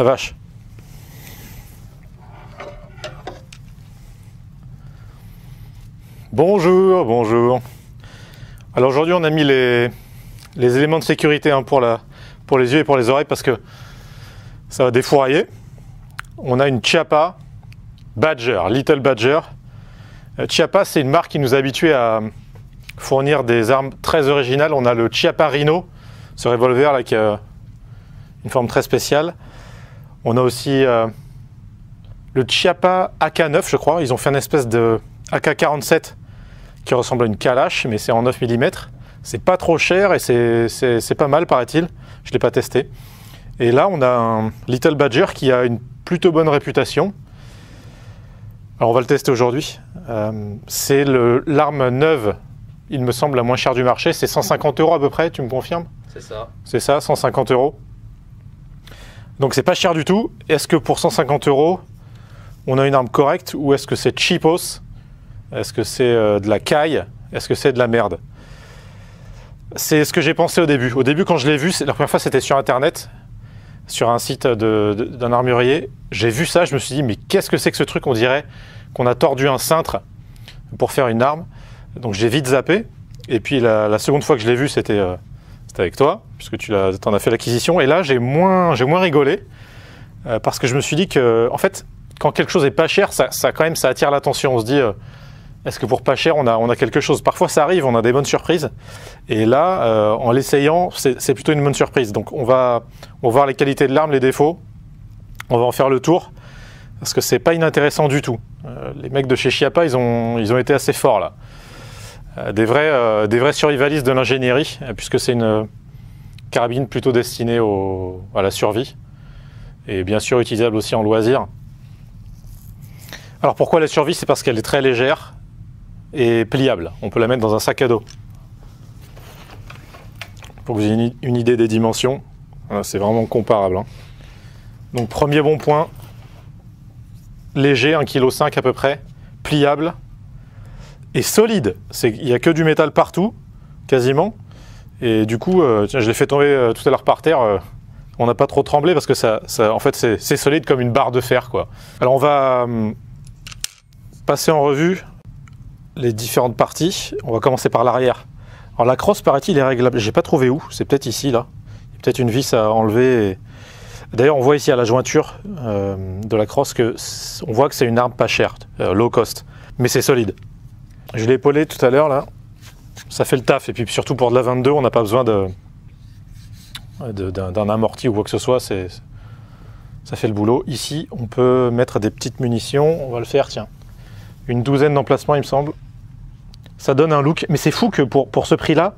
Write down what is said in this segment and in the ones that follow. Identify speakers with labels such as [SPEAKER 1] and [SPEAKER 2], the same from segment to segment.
[SPEAKER 1] La vache. Bonjour, bonjour. Alors aujourd'hui on a mis les éléments de sécurité hein, pour les yeux et pour les oreilles parce que ça va défourailler. On a une Chiappa Badger, Little Badger. Chiappa c'est une marque qui nous a habitués à fournir des armes très originales. On a le Chiappa Rhino, ce revolver là qui a une forme très spéciale. On a aussi le Chiappa AK9 je crois. Ils ont fait une espèce de AK-47 qui ressemble à une Kalash, mais c'est en 9 mm. C'est pas trop cher et c'est pas mal, paraît-il. Je ne l'ai pas testé. Et là, on a un Little Badger qui a une plutôt bonne réputation. Alors, on va le tester aujourd'hui. C'est l'arme neuve, il me semble, la moins chère du marché. C'est 150 € à peu près, tu me confirmes?
[SPEAKER 2] C'est ça.
[SPEAKER 1] C'est ça, 150 €. Donc, c'est pas cher du tout. Est-ce que pour 150 €, on a une arme correcte ou est-ce que c'est cheapos? Est-ce que c'est de la caille? Est-ce que c'est de la merde? C'est ce que j'ai pensé au début. Au début, quand je l'ai vu, la première fois, c'était sur Internet, sur un site d'un armurier. J'ai vu ça, je me suis dit, mais qu'est-ce que c'est que ce truc? On dirait qu'on a tordu un cintre pour faire une arme. Donc j'ai vite zappé. Et puis la seconde fois que je l'ai vu, c'était avec toi, puisque tu en as fait l'acquisition. Et là, j'ai moins rigolé, parce que je me suis dit que, en fait, quand quelque chose est pas cher, ça attire l'attention. On se dit... est-ce que pour pas cher, on a quelque chose? Parfois, ça arrive, on a des bonnes surprises. Et là, en l'essayant, c'est plutôt une bonne surprise. Donc, on va voir les qualités de l'arme, les défauts. On va en faire le tour. Parce que c'est pas inintéressant du tout. Les mecs de chez Chiappa, ils ont été assez forts, là. Des vrais survivalistes de l'ingénierie, puisque c'est une carabine plutôt destinée à la survie. Et bien sûr, utilisable aussi en loisir. Alors, pourquoi la survie? C'est parce qu'elle est très légère et pliable. On peut la mettre dans un sac à dos. Pour que vous ayez une idée des dimensions, c'est vraiment comparable. Hein. Donc premier bon point, léger, 1,5 kg à peu près, pliable et solide. Il n'y a que du métal partout, quasiment. Et du coup, tiens, je l'ai fait tomber tout à l'heure par terre. On n'a pas trop tremblé parce que en fait, c'est solide comme une barre de fer, quoi. Alors on va passer en revue les différentes parties. On va commencer par l'arrière. Alors la crosse, paraît-il, est réglable. J'ai pas trouvé où. C'est peut-être ici, là. Il y a peut-être une vis à enlever. D'ailleurs, on voit ici à la jointure de la crosse on voit que c'est une arme pas chère, low cost. Mais c'est solide. Je l'ai épaulé tout à l'heure, là. Ça fait le taf. Et puis surtout pour de la 22, on n'a pas besoin d'un amorti ou quoi que ce soit. Ça fait le boulot. Ici, on peut mettre des petites munitions. On va le faire, tiens. Une douzaine d'emplacements, il me semble. Ça donne un look. Mais c'est fou que pour ce prix-là,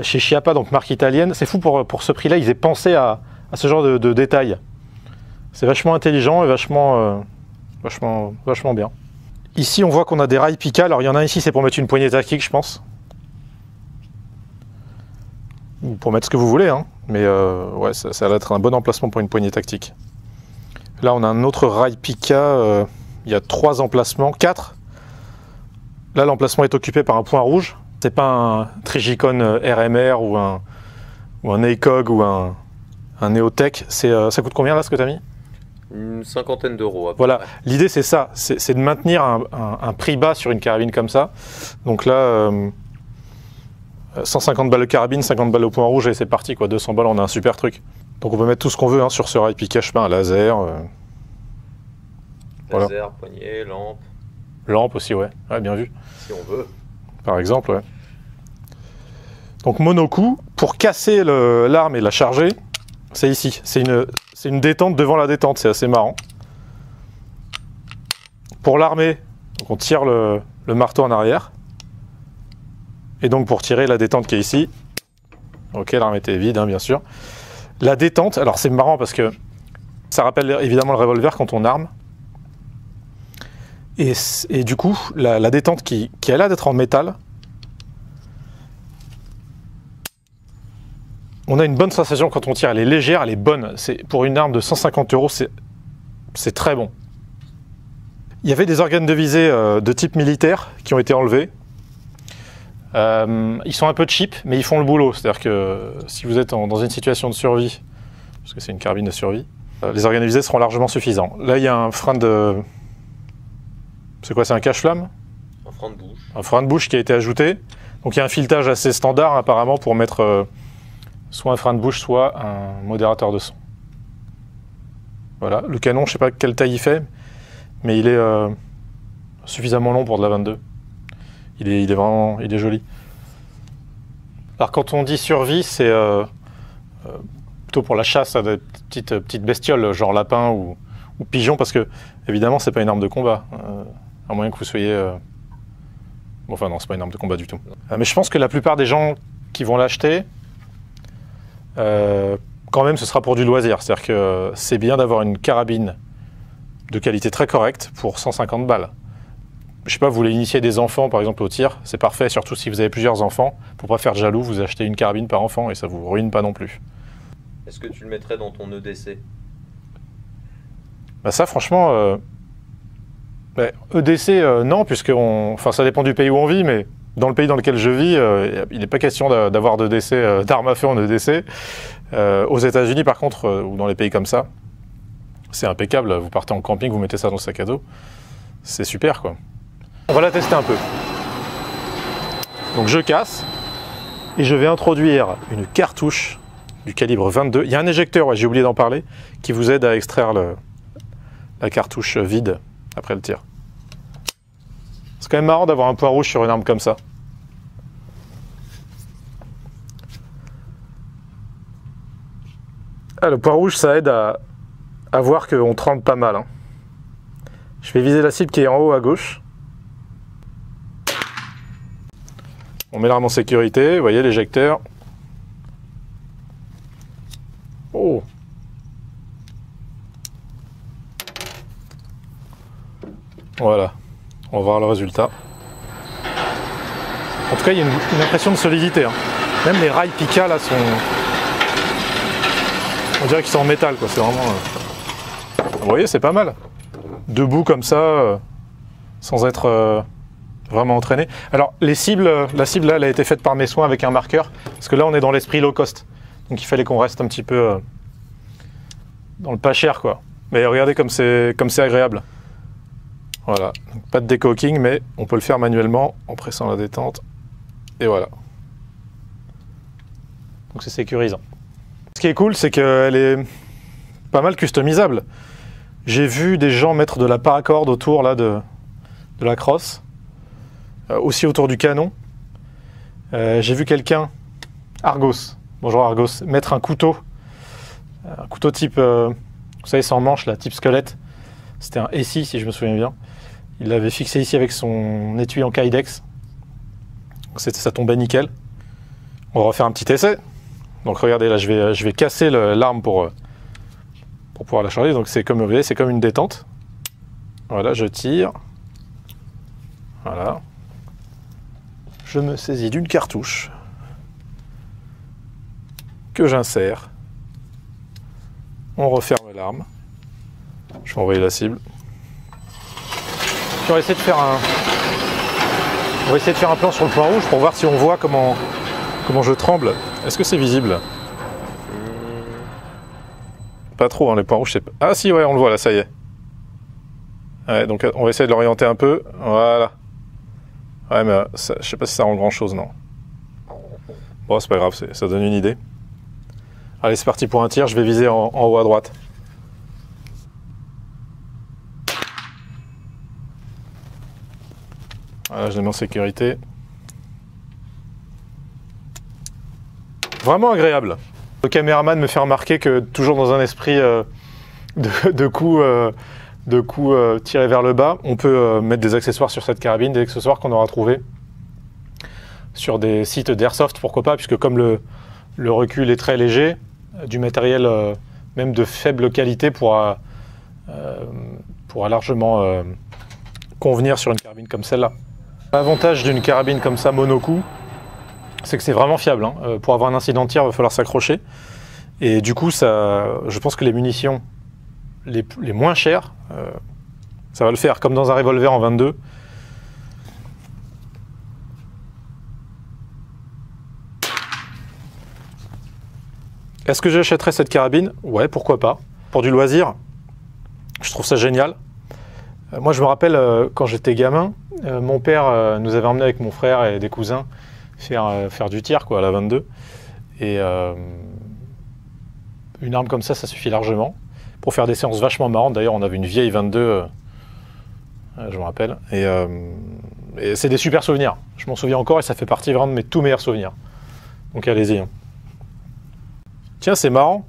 [SPEAKER 1] chez Chiappa, donc marque italienne, c'est fou pour ce prix-là, ils aient pensé à ce genre de détails. C'est vachement intelligent et vachement bien. Ici, on voit qu'on a des rails Pica. Alors, il y en a ici, c'est pour mettre une poignée tactique, je pense. Ou pour mettre ce que vous voulez, hein. Mais ouais, ça va être un bon emplacement pour une poignée tactique. Là, on a un autre rail Pica. Il y a 3 emplacements, 4. Là, l'emplacement est occupé par un point rouge. C'est pas un Trigicon RMR ou un ACOG ou un Neotech. Ça coûte combien là ce que tu as mis?
[SPEAKER 2] Une cinquantaine d'euros.
[SPEAKER 1] Voilà, l'idée c'est ça, c'est de maintenir un prix bas sur une carabine comme ça. Donc là, 150 balles de carabine, 50 balles au point rouge et c'est parti quoi. 200 balles, on a un super truc. Donc on peut mettre tout ce qu'on veut hein, sur ce rail Pica, je sais pas, un laser.
[SPEAKER 2] Laser,
[SPEAKER 1] voilà.
[SPEAKER 2] poignée, lampe.
[SPEAKER 1] Lampe aussi, ouais, bien vu.
[SPEAKER 2] Si on veut.
[SPEAKER 1] Par exemple, ouais. Donc monocoup, pour casser l'arme et la charger, c'est ici. C'est une détente devant la détente, c'est assez marrant. Pour l'armer, on tire le marteau en arrière. Et donc pour tirer la détente qui est ici, ok, l'arme était vide, hein, bien sûr. La détente, alors c'est marrant parce que ça rappelle évidemment le revolver quand on arme. Et du coup, la détente qui a l'air d'être en métal, on a une bonne sensation quand on tire. Elle est légère, elle est bonne. Pour une arme de 150 €, c'est très bon. Il y avait des organes de visée de type militaire qui ont été enlevés. Ils sont un peu cheap, mais ils font le boulot. C'est-à-dire que si vous êtes dans une situation de survie parce que c'est une carabine de survie. Les organes visés seront largement suffisants. Là, il y a un frein de... C'est quoi, c'est un cache-flamme?
[SPEAKER 2] Un frein de bouche.
[SPEAKER 1] Un frein de bouche qui a été ajouté. Donc il y a un filetage assez standard apparemment pour mettre soit un frein de bouche, soit un modérateur de son. Voilà, le canon, je ne sais pas quelle taille il fait, mais il est suffisamment long pour de la 22. Il est joli. Alors quand on dit survie, c'est plutôt pour la chasse à des petites bestioles, genre lapin ou pigeon, parce que évidemment c'est pas une arme de combat, à moins que vous soyez... Bon, enfin non, c'est pas une arme de combat du tout. Mais je pense que la plupart des gens qui vont l'acheter, quand même ce sera pour du loisir, c'est-à-dire que c'est bien d'avoir une carabine de qualité très correcte pour 150 balles. Je sais pas, vous voulez initier des enfants par exemple au tir, c'est parfait, surtout si vous avez plusieurs enfants. Pour pas faire jaloux, vous achetez une carabine par enfant et ça vous ruine pas non plus.
[SPEAKER 2] Est-ce que tu le mettrais dans ton EDC?
[SPEAKER 1] Bah ça franchement, EDC non, puisque enfin, ça dépend du pays où on vit, mais dans le pays dans lequel je vis, il n'est pas question d'avoir d'armes à feu en EDC. Aux États-Unis par contre, ou dans les pays comme ça, c'est impeccable, vous partez en camping, vous mettez ça dans le sac à dos, c'est super quoi. On va la tester un peu. Donc je casse et je vais introduire une cartouche du calibre 22. Il y a un éjecteur, ouais, j'ai oublié d'en parler, qui vous aide à extraire la cartouche vide après le tir. C'est quand même marrant d'avoir un point rouge sur une arme comme ça. Ah, le point rouge, ça aide à voir qu'on tremble pas mal. Hein. Je vais viser la cible qui est en haut à gauche. On met l'arme en sécurité, vous voyez l'éjecteur. Oh! Voilà, on va voir le résultat. En tout cas, il y a une impression de solidité. Hein. Même les rails Pika là sont... On dirait qu'ils sont en métal, quoi. C'est vraiment... Vous voyez, c'est pas mal. Debout comme ça, sans être vraiment entraîné. Alors, la cible là, elle a été faite par mes soins avec un marqueur. Parce que là, on est dans l'esprit low cost. Donc, il fallait qu'on reste un petit peu dans le pas cher, quoi. Mais regardez comme c'est agréable. Voilà. Donc, pas de décoking, mais on peut le faire manuellement en pressant la détente. Et voilà. Donc, c'est sécurisant. Ce qui est cool, c'est qu'elle est pas mal customisable. J'ai vu des gens mettre de la paracorde autour là, de la crosse, aussi autour du canon. J'ai vu quelqu'un, Argos, bonjour Argos, mettre un couteau type, vous savez, sans manche, là, type squelette. C'était un SI si je me souviens bien. Il l'avait fixé ici avec son étui en Kydex. Ça tombait nickel. On va refaire un petit essai. Donc regardez, là je vais casser l'arme pour pouvoir la charger. Donc c'est comme vous voyez, c'est comme une détente. Voilà, je tire. Voilà. Je me saisis d'une cartouche que j'insère. On referme l'arme. Je vais envoyer la cible. On va essayer de faire un plan sur le point rouge pour voir si on voit comment je tremble. Est-ce que c'est visible? Pas trop, hein, les points rouges, c'est... Ah si, ouais, on le voit, là, ça y est. Ouais, donc on va essayer de l'orienter un peu. Voilà. Ouais, mais ça, je sais pas si ça rend grand-chose, non. Bon, c'est pas grave, ça donne une idée. Allez, c'est parti pour un tir, je vais viser en haut à droite. Voilà, je l'ai mis en sécurité. Vraiment agréable. Le caméraman me fait remarquer que toujours dans un esprit de coups tirés vers le bas, on peut mettre des accessoires sur cette carabine, des accessoires qu'on aura trouvés sur des sites d'airsoft, pourquoi pas, puisque comme le recul est très léger, du matériel même de faible qualité pourra largement convenir sur une carabine comme celle-là. L'avantage d'une carabine comme ça monocoup, c'est que c'est vraiment fiable. Hein. Pour avoir un incident de tir, il va falloir s'accrocher. Et du coup, je pense que les munitions les moins chères, ça va le faire, comme dans un revolver en 22. Est-ce que j'achèterais cette carabine? Ouais, pourquoi pas. Pour du loisir, je trouve ça génial. Moi, je me rappelle, quand j'étais gamin, mon père nous avait emmenés avec mon frère et des cousins faire du tir quoi, à la 22. Et une arme comme ça suffit largement pour faire des séances vachement marrantes. D'ailleurs, on avait une vieille 22, je me rappelle. Et c'est des super souvenirs. Je m'en souviens encore et ça fait partie vraiment de mes tout meilleurs souvenirs. Donc allez-y. Tiens, c'est marrant.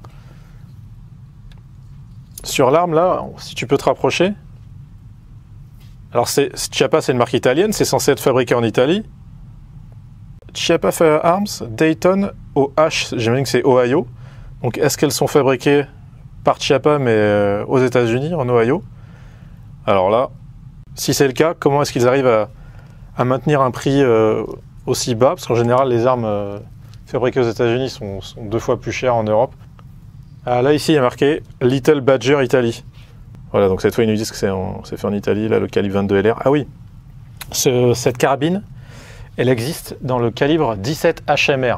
[SPEAKER 1] Sur l'arme, là, si tu peux te rapprocher. Alors, Chiappa, c'est une marque italienne. C'est censé être fabriqué en Italie. Chiappa Firearms, Dayton, OH, j'imagine que c'est Ohio. Donc, est-ce qu'elles sont fabriquées par Chiappa, mais aux États-Unis, en Ohio? Alors là, si c'est le cas, comment est-ce qu'ils arrivent à maintenir un prix aussi bas? Parce qu'en général, les armes fabriquées aux États-Unis sont 2 fois plus chères en Europe. Ah, là, ici, il y a marqué Little Badger Italy. Voilà, donc cette fois, ils nous disent que c'est fait en Italie, là, le calibre 22 LR. Ah oui, cette carabine, elle existe dans le calibre 17 HMR.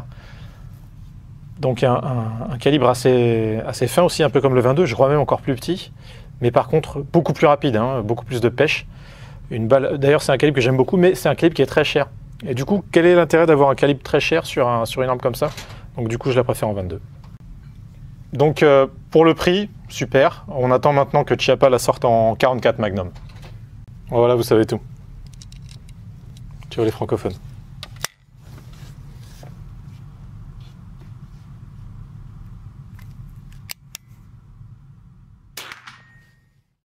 [SPEAKER 1] Donc un calibre assez fin aussi, un peu comme le 22, je crois même encore plus petit. Mais par contre, beaucoup plus rapide, hein, beaucoup plus de pêche. Une balle. D'ailleurs, c'est un calibre que j'aime beaucoup, mais c'est un calibre qui est très cher. Et du coup, quel est l'intérêt d'avoir un calibre très cher sur une arme comme ça? Donc du coup, je la préfère en 22. Donc pour le prix, super. On attend maintenant que Chiappa la sorte en 44 Magnum. Voilà, vous savez tout. Ciao les francophones.